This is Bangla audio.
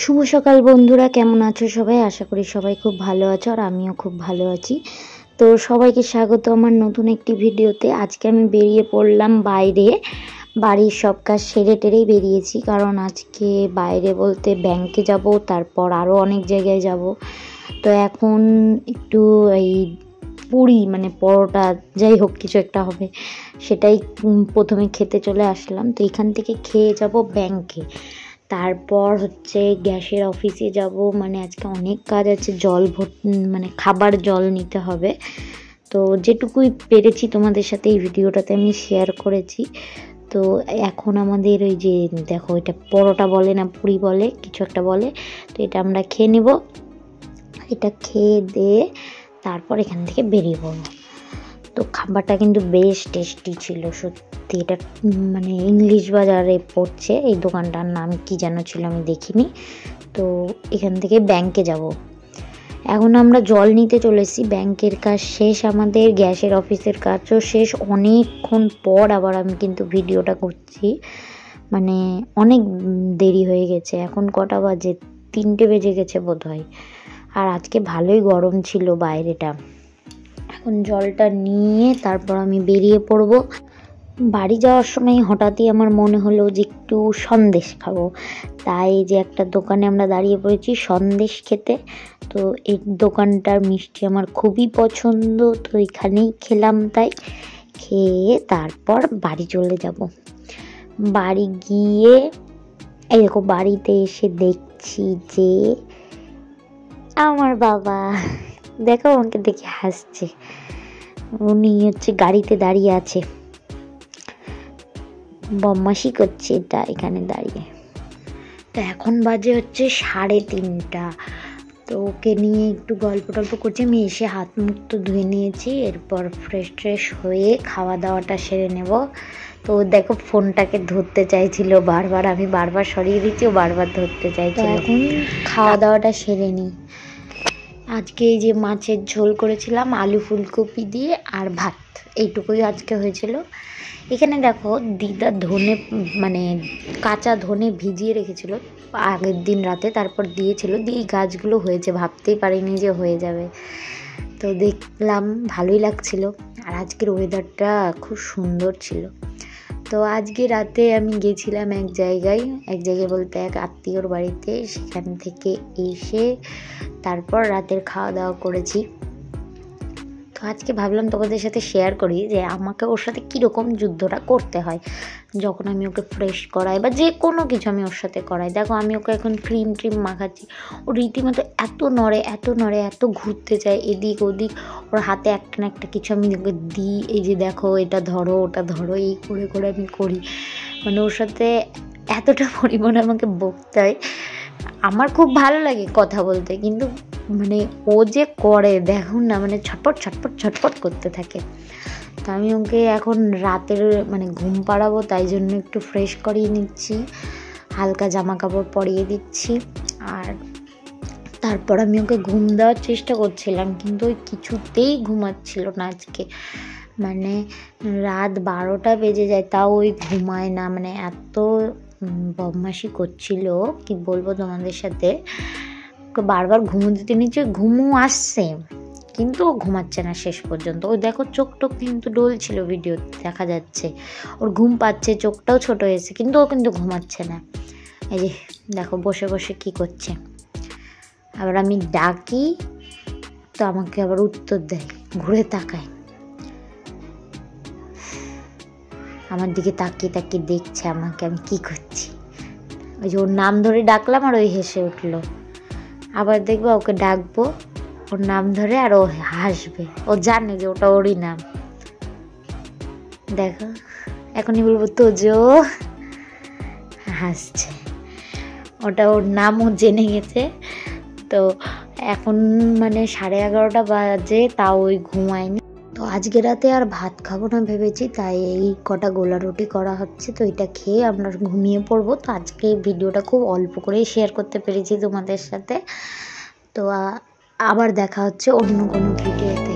শুভ সকাল বন্ধুরা, কেমন আছো সবাই? আশা করি সবাই খুব ভালো আছো আর আমিও খুব ভালো আছি। তো সবাইকে স্বাগত আমার নতুন একটি ভিডিওতে। আজকে আমি বেরিয়ে পড়লাম বাইরে, বাড়ির সব কাজ সেরে টেরেই বেরিয়েছি, কারণ আজকে বাইরে বলতে ব্যাংকে যাব, তারপর আরও অনেক জায়গায় যাব। তো এখন একটু এই পুরি পরোটা যাই হোক কিছু একটা হবে, সেটাই প্রথমে খেতে চলে আসলাম। তো এখান থেকে খেয়ে যাব ব্যাংকে, তারপর হচ্ছে গ্যাসের অফিসে যাব। আজকে অনেক কাজ আছে, জল খাবার জল নিতে হবে। তো যেটুকুই পেরেছি তোমাদের সাথে এই ভিডিওটাতে আমি শেয়ার করেছি। তো এখন আমাদের ওই যে দেখো, এটা পরোটা বলে না পুরি বলে, কিছু একটা বলে, তো এটা আমরা খেয়ে নেব। এটা খেয়ে দিয়ে তারপর এখান থেকে বেরিয়ে পড়ব। তো খাবারটা কিন্তু বেশ টেস্টি ছিল সত্যি। এটা ইংলিশ বাজারে পড়ছে, এই দোকানটার নাম কি যেন ছিল আমি দেখিনি। তো এখান থেকে ব্যাংকে যাব। এখন আমরা জল নিতে চলেছি, ব্যাংকের কাজ শেষ, আমাদের গ্যাসের অফিসের কাজও শেষ। অনেকক্ষণ পর আবার আমি কিন্তু ভিডিওটা করছি, অনেক দেরি হয়ে গেছে। এখন কটা বাজে? 3টে বেজে গেছে বোধহয়। আর আজকে ভালোই গরম ছিল বাইরেটা। এখন জলটা নিয়ে তারপর আমি বেরিয়ে পড়ব। বাড়ি যাওয়ার সময় হঠাৎই আমার মনে হলো যে একটু সন্দেশ খাবো, তাই যে একটা দোকানে আমরা দাঁড়িয়ে পড়েছি সন্দেশ খেতে। তো এই দোকানটার মিষ্টি আমার খুবই পছন্দ, তো এখানেই খেলাম। তাই খেয়ে তারপর বাড়ি চলে যাব। বাড়ি গিয়ে এই দেখো, বাড়িতে এসে দেখছি যে আমার বাবা, দেখো আমাকে দেখে হাসছে। উনি হচ্ছে গাড়িতে দাঁড়িয়ে আছে, বদমাশি করছে এটা এখানে দাঁড়িয়ে। তো এখন বাজে হচ্ছে 3:30। তো ওকে নিয়ে একটু গল্প টল্প করছি। আমি এসে হাত মুখ তো ধুয়ে নিয়েছি, এরপর ফ্রেশ হয়ে খাওয়া দাওয়াটা সেরে নেব। তো দেখো ফোনটাকে ধরতে চাইছিল বারবার, আমি বারবার সরিয়ে দিচ্ছি, ও বারবার ধরতে চাইছিল। এখন খাওয়া দাওয়াটা সেরে নিই। আজকে এই যে মাছের ঝোল করেছিলাম আলু ফুলকপি দিয়ে, আর ভাত, এইটুকুই আজকে হয়েছিল। এখানে দেখো দিদা ধনে কাঁচা ধনে ভিজিয়ে রেখেছিল আগের দিন রাতে, তারপর দিয়েছিল, দিয়ে গাছগুলো হয়েছে, ভাবতেই পারিনি যে হয়ে যাবে। তো দেখলাম ভালোই লাগছিল, আর আজকের ওয়েদারটা খুব সুন্দর ছিল। তো আজকে রাতে আমি গেছিলাম এক জায়গায় বলতে এক আত্মীয়র বাড়িতে। সেখান থেকে এসে তারপর রাতের খাওয়া দাওয়া করেছি। তো আজকে ভাবলাম তোমাদের সাথে শেয়ার করি যে আমাকে ওর সাথে কীরকম যুদ্ধটা করতে হয় যখন আমি ওকে ফ্রেশ করাই বা যে কোনো কিছু আমি ওর সাথে করাই। দেখো আমি ওকে এখন ক্রিম মাখাচ্ছি, ও রীতিমতো এত নড়ে এত ঘুরতে চায় এদিক ওদিক, ওর হাতে একটা না একটা কিছু আমি ওকে দিই, এই যে দেখো এটা ধরো ওটা ধরো, এই করে আমি করি। ওর সাথে এতটা পরিমাণে আমাকে বকতে হয়। আমার খুব ভালো লাগে কথা বলতে, কিন্তু ও যে করে দেখুন না, ছটপট করতে থাকে। তো আমি ওকে এখন রাতের ঘুম পাড়াবো, তাই জন্য একটু ফ্রেশ করিয়ে নিচ্ছি, হালকা জামা কাপড় পরিয়ে দিচ্ছি। আর তারপর আমি ওকে ঘুম দেওয়ার চেষ্টা করছিলাম, কিন্তু ওই কিছুতেই ঘুমাচ্ছিল না। আজকে রাত 12টা বেজে যায়, তাও ওই ঘুমায় না। এত বদমাশি করছিল, কি বলবো তোমাদের সাথে। ওকে বারবার ঘুমো দিতে নিচ্ছে, ঘুমও আসছে, কিন্তু ও ঘুমাচ্ছে না শেষ পর্যন্ত। ওই দেখো চোখ টোক কিন্তু ডলছিল, ভিডিও দেখা যাচ্ছে ওর ঘুম পাচ্ছে, চোখটাও ছোট হয়েছে, কিন্তু ও কিন্তু ঘুমাচ্ছে না। এই যে দেখো বসে বসে কি করছে। আবার আমি ডাকি তো আমাকে আবার উত্তর দেয়, ঘুরে তাকায়, আমার দিকে তাকিয়ে দেখছে আমাকে আমি কি করছি। ওই যে ওর নাম ধরে ডাকলাম আর ওই হেসে উঠলো। আবার দেখবো ওকে ডাকবো ওর নাম ধরে আর ও হাসবে, ও জানে যে ওটা ওরই নাম। দেখো এখনই বলবো তোজো, হাসছে, ওটা ওর নাম, ও জেনে গেছে। তো এখন 11:30 বাজে, তাও ওই ঘুমায়নি। তো আজকে রাতে আর ভাত খাবো না ভেবেছি, তাই এই কটা গোলা রুটি করা হচ্ছে, তো এটা খেয়ে আমরা ঘুমিয়ে পড়বো। তো আজকে ভিডিওটা খুব অল্প করেই শেয়ার করতে পেরেছি তোমাদের সাথে। তো আবার দেখা হচ্ছে অন্য কোনো ভিডিওতে।